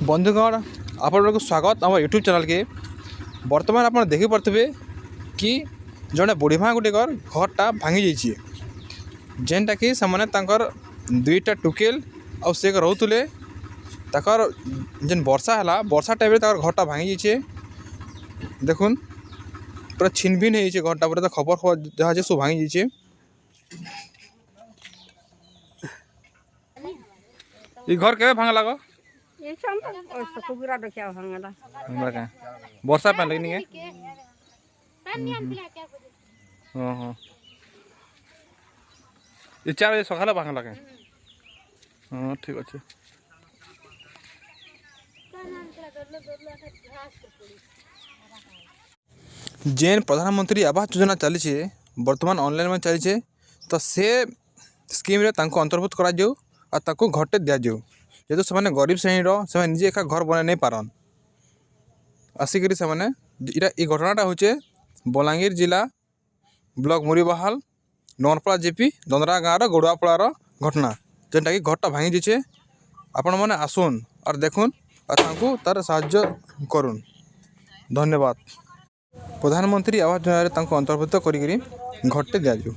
बंधुगण आपको स्वागत आम यूट्यूब चैनल के। बर्तमान आप देखी पारे कि जड़े बुढ़ी माँ गोटे घरटा भांगी जाइए, जेनटा कि से दुईटा टुकेल आ से रोते जेन वर्षा है वर्षा टाइम घरटा भांगी जाइए। देखुन पूरा छिन भिन हो घरटा पूरा खबर खबर जहाँ सब भांगी जाइए। ये घर के भांग लगा वर्षा पान लगे हाँ ये 4 बजे सकाल भांग लगे। हाँ ठीक अच्छे। जेन प्रधानमंत्री आवास योजना चली बर्तमान ऑनलाइन में चली तो से स्कीम अंतर्भुक्त करा घरटे दि जाऊ जेहेतु से गरीब श्रेणी से निजे एका घर बना नहीं पारन आसिक ये घटनाटा हूँ बलांगीर जिला ब्लॉक मुरीबाहाल नवरपड़ा जेपी दंदरा गाँव गड़ुआपड़ार घटना जेनटा कि घरटा भांगी जाइए। आपण मैंने आसुन और देखुन और तार साहाय्य करुन। धन्यवाद। प्रधानमंत्री आवास योजना अंतर्भुक्त करी घरटे दि जाऊ।